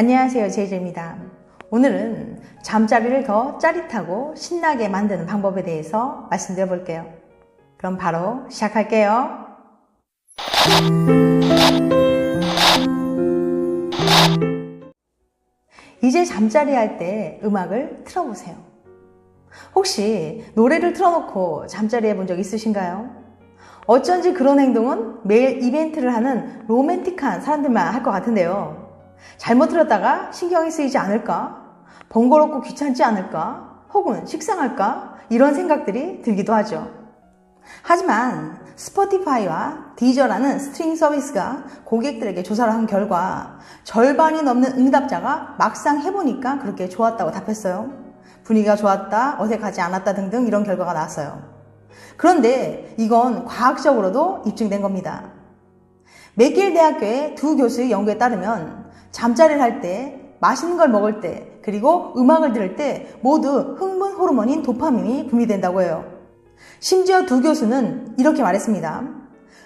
안녕하세요, 제이제입니다. 오늘은 잠자리를 더 짜릿하고 신나게 만드는 방법에 대해서 말씀드려 볼게요. 그럼 바로 시작할게요. 이제 잠자리 할 때 음악을 틀어보세요. 혹시 노래를 틀어놓고 잠자리 해본 적 있으신가요? 어쩐지 그런 행동은 매일 이벤트를 하는 로맨틱한 사람들만 할 것 같은데요. 잘못 들었다가 신경이 쓰이지 않을까? 번거롭고 귀찮지 않을까? 혹은 식상할까? 이런 생각들이 들기도 하죠. 하지만 스포티파이와 디저라는 스트리밍 서비스가 고객들에게 조사를 한 결과 절반이 넘는 응답자가 막상 해보니까 그렇게 좋았다고 답했어요. 분위기가 좋았다, 어색하지 않았다 등등 이런 결과가 나왔어요. 그런데 이건 과학적으로도 입증된 겁니다. 맥길 대학교의 두 교수의 연구에 따르면 잠자리를 할 때, 맛있는 걸 먹을 때, 그리고 음악을 들을 때 모두 흥분 호르몬인 도파민이 분비된다고 해요. 심지어 두 교수는 이렇게 말했습니다.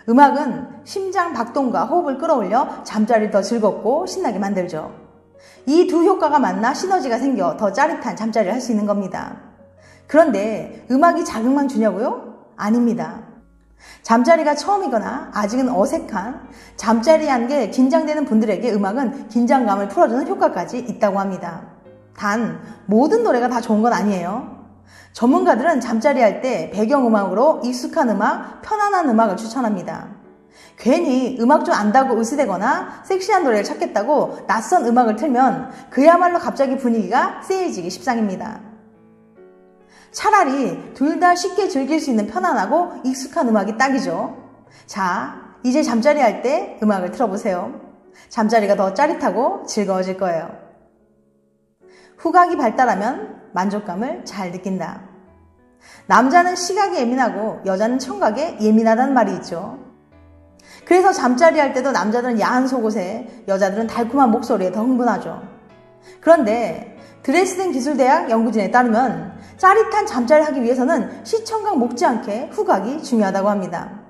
음악은 심장 박동과 호흡을 끌어올려 잠자리를 더 즐겁고 신나게 만들죠. 이 두 효과가 만나 시너지가 생겨 더 짜릿한 잠자리를 할 수 있는 겁니다. 그런데 음악이 자극만 주냐고요? 아닙니다. 잠자리가 처음이거나 아직은 어색한 잠자리 하는 게 긴장되는 분들에게 음악은 긴장감을 풀어주는 효과까지 있다고 합니다. 단 모든 노래가 다 좋은 건 아니에요. 전문가들은 잠자리 할 때 배경음악으로 익숙한 음악, 편안한 음악을 추천합니다. 괜히 음악 좀 안다고 으스대거나 섹시한 노래를 찾겠다고 낯선 음악을 틀면 그야말로 갑자기 분위기가 쎄해지기 십상입니다. 차라리 둘 다 쉽게 즐길 수 있는 편안하고 익숙한 음악이 딱이죠. 자, 이제 잠자리 할 때 음악을 틀어보세요. 잠자리가 더 짜릿하고 즐거워질 거예요. 후각이 발달하면 만족감을 잘 느낀다. 남자는 시각에 예민하고 여자는 청각에 예민하다는 말이 있죠. 그래서 잠자리 할 때도 남자들은 야한 속옷에 여자들은 달콤한 목소리에 더 흥분하죠. 그런데 드레스덴 기술대학 연구진에 따르면 짜릿한 잠자리를 하기 위해서는 시청각 못지않게 후각이 중요하다고 합니다.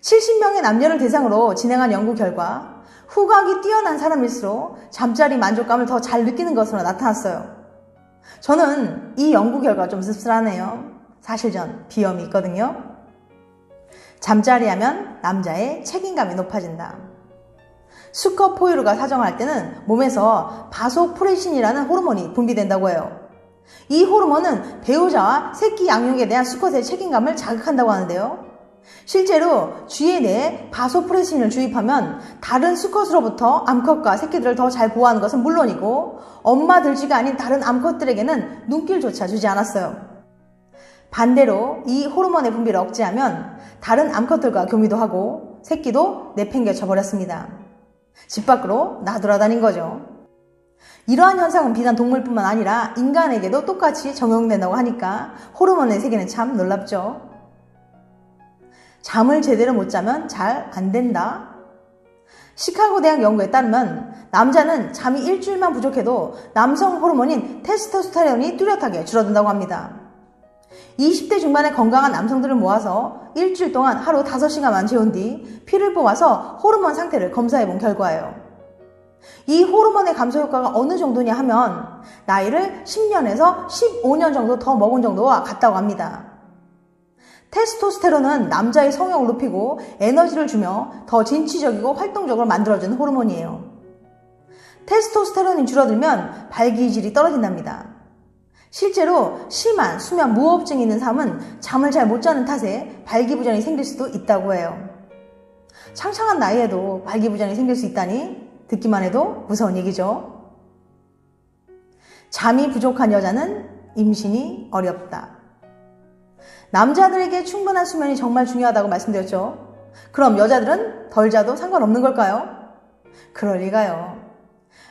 70명의 남녀를 대상으로 진행한 연구 결과 후각이 뛰어난 사람일수록 잠자리 만족감을 더 잘 느끼는 것으로 나타났어요. 저는 이 연구 결과가 좀 씁쓸하네요. 사실 전 비염이 있거든요. 잠자리 하면 남자의 책임감이 높아진다. 수컷 포유류가 사정할 때는 몸에서 바소프레신이라는 호르몬이 분비된다고 해요. 이 호르몬은 배우자와 새끼 양육에 대한 수컷의 책임감을 자극한다고 하는데요. 실제로 쥐에 대해 바소프레신을 주입하면 다른 수컷으로부터 암컷과 새끼들을 더 잘 보호하는 것은 물론이고 엄마 들쥐가 아닌 다른 암컷들에게는 눈길조차 주지 않았어요. 반대로 이 호르몬의 분비를 억제하면 다른 암컷들과 교미도 하고 새끼도 내팽개쳐 버렸습니다. 집 밖으로 나돌아다닌 거죠. 이러한 현상은 비단 동물뿐만 아니라 인간에게도 똑같이 적용된다고 하니까 호르몬의 세계는 참 놀랍죠. 잠을 제대로 못 자면 잘 안 된다. 시카고 대학 연구에 따르면 남자는 잠이 일주일만 부족해도 남성 호르몬인 테스토스테론이 뚜렷하게 줄어든다고 합니다. 20대 중반의 건강한 남성들을 모아서 일주일 동안 하루 5시간만 재운 뒤 피를 뽑아서 호르몬 상태를 검사해 본 결과예요. 이 호르몬의 감소 효과가 어느 정도냐 하면 나이를 10년에서 15년 정도 더 먹은 정도와 같다고 합니다. 테스토스테론은 남자의 성욕을 높이고 에너지를 주며 더 진취적이고 활동적으로 만들어주는 호르몬이에요. 테스토스테론이 줄어들면 발기질이 떨어진답니다. 실제로 심한 수면 무호흡증이 있는 사람은 잠을 잘 못 자는 탓에 발기부전이 생길 수도 있다고 해요. 창창한 나이에도 발기부전이 생길 수 있다니 듣기만 해도 무서운 얘기죠. 잠이 부족한 여자는 임신이 어렵다. 남자들에게 충분한 수면이 정말 중요하다고 말씀드렸죠. 그럼 여자들은 덜 자도 상관없는 걸까요? 그럴 리가요.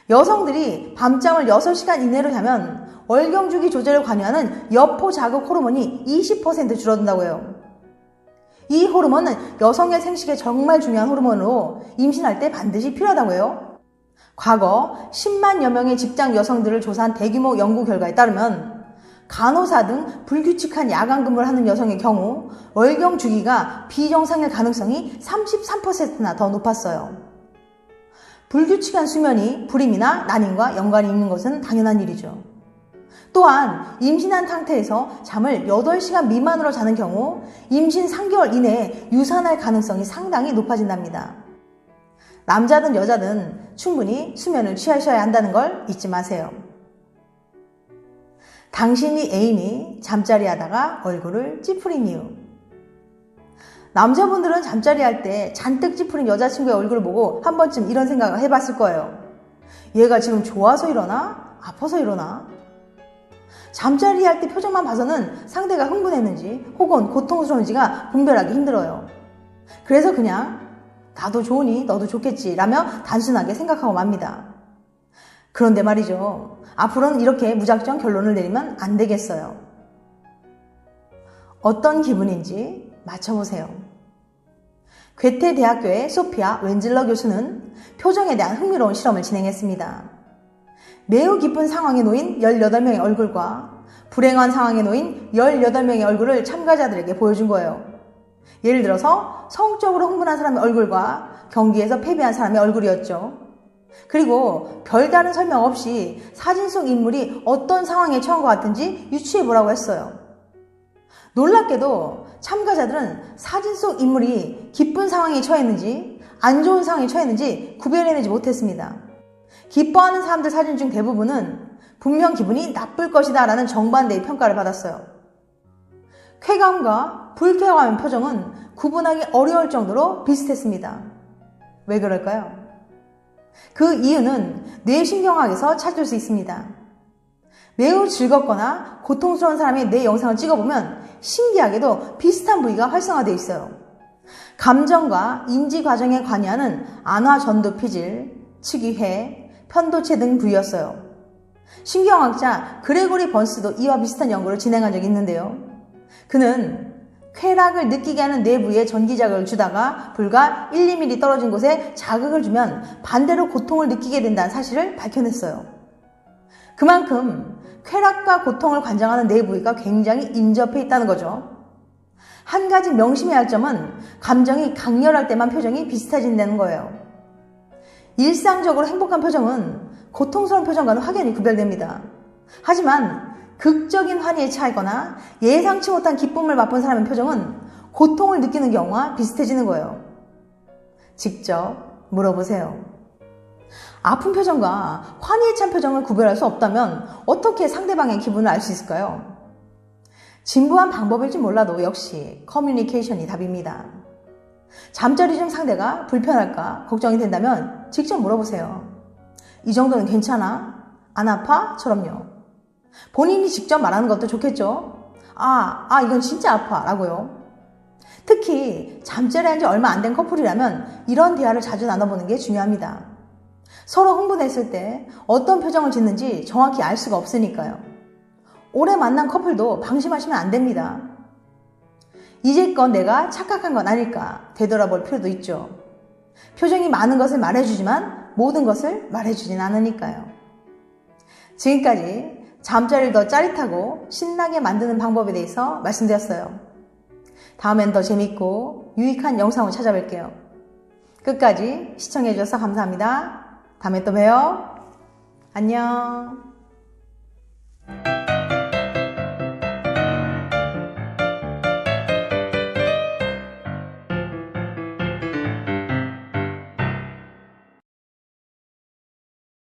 여성들이 밤잠을 6시간 이내로 자면 월경주기 조절을 관여하는 여포 자극 호르몬이 20% 줄어든다고 해요. 이 호르몬은 여성의 생식에 정말 중요한 호르몬으로 임신할 때 반드시 필요하다고 해요. 과거 10만여 명의 직장 여성들을 조사한 대규모 연구 결과에 따르면 간호사 등 불규칙한 야간 근무를 하는 여성의 경우 월경 주기가 비정상일 가능성이 33%나 더 높았어요. 불규칙한 수면이 불임이나 난임과 연관이 있는 것은 당연한 일이죠. 또한 임신한 상태에서 잠을 8시간 미만으로 자는 경우 임신 3개월 이내에 유산할 가능성이 상당히 높아진답니다. 남자든 여자든 충분히 수면을 취하셔야 한다는 걸 잊지 마세요. 당신이 애인이 잠자리 하다가 얼굴을 찌푸린 이유. 남자분들은 잠자리 할 때 잔뜩 찌푸린 여자친구의 얼굴을 보고 한 번쯤 이런 생각을 해봤을 거예요. 얘가 지금 좋아서 이러나? 아파서 이러나? 잠자리 할 때 표정만 봐서는 상대가 흥분했는지 혹은 고통스러운지가 분별하기 힘들어요. 그래서 그냥 나도 좋으니 너도 좋겠지 라며 단순하게 생각하고 맙니다. 그런데 말이죠. 앞으로는 이렇게 무작정 결론을 내리면 안 되겠어요. 어떤 기분인지 맞춰보세요. 괴테 대학교의 소피아 웬즐러 교수는 표정에 대한 흥미로운 실험을 진행했습니다. 매우 기쁜 상황에 놓인 18명의 얼굴과 불행한 상황에 놓인 18명의 얼굴을 참가자들에게 보여준 거예요. 예를 들어서 성적으로 흥분한 사람의 얼굴과 경기에서 패배한 사람의 얼굴이었죠. 그리고 별다른 설명 없이 사진 속 인물이 어떤 상황에 처한 것 같은지 유추해보라고 했어요. 놀랍게도 참가자들은 사진 속 인물이 기쁜 상황에 처했는지 안 좋은 상황에 처했는지 구별해내지 못했습니다. 기뻐하는 사람들 사진 중 대부분은 분명 기분이 나쁠 것이다 라는 정반대의 평가를 받았어요. 쾌감과 불쾌감의 표정은 구분하기 어려울 정도로 비슷했습니다. 왜 그럴까요? 그 이유는 뇌신경학에서 찾을 수 있습니다. 매우 즐겁거나 고통스러운 사람의 뇌 영상을 찍어보면 신기하게도 비슷한 부위가 활성화되어 있어요. 감정과 인지 과정에 관여하는 안화전두피질, 측이회, 편도체 등 부위였어요. 신경학자 그레고리 번스도 이와 비슷한 연구를 진행한 적이 있는데요. 그는 쾌락을 느끼게 하는 뇌 부위에 전기자극을 주다가 불과 1, 2mm 떨어진 곳에 자극을 주면 반대로 고통을 느끼게 된다는 사실을 밝혀냈어요. 그만큼 쾌락과 고통을 관장하는 뇌 부위가 굉장히 인접해 있다는 거죠. 한 가지 명심해야 할 점은 감정이 강렬할 때만 표정이 비슷해진다는 거예요. 일상적으로 행복한 표정은 고통스러운 표정과는 확연히 구별됩니다. 하지만 극적인 환희에 차이거나 예상치 못한 기쁨을 맛본 사람의 표정은 고통을 느끼는 경우와 비슷해지는 거예요. 직접 물어보세요. 아픈 표정과 환희에 찬 표정을 구별할 수 없다면 어떻게 상대방의 기분을 알 수 있을까요? 진부한 방법일지 몰라도 역시 커뮤니케이션이 답입니다. 잠자리 중 상대가 불편할까 걱정이 된다면 직접 물어보세요. 이 정도는 괜찮아? 안 아파? 처럼요. 본인이 직접 말하는 것도 좋겠죠? 이건 진짜 아파 라고요. 특히 잠자리 한 지 얼마 안 된 커플이라면 이런 대화를 자주 나눠보는 게 중요합니다. 서로 흥분했을 때 어떤 표정을 짓는지 정확히 알 수가 없으니까요. 오래 만난 커플도 방심하시면 안 됩니다. 이제껏 내가 착각한 건 아닐까 되돌아볼 필요도 있죠. 표정이 많은 것을 말해주지만 모든 것을 말해주진 않으니까요. 지금까지 잠자리를 더 짜릿하고 신나게 만드는 방법에 대해서 말씀드렸어요. 다음엔 더 재밌고 유익한 영상으로 찾아뵐게요. 끝까지 시청해주셔서 감사합니다. 다음에 또 봬요. 안녕.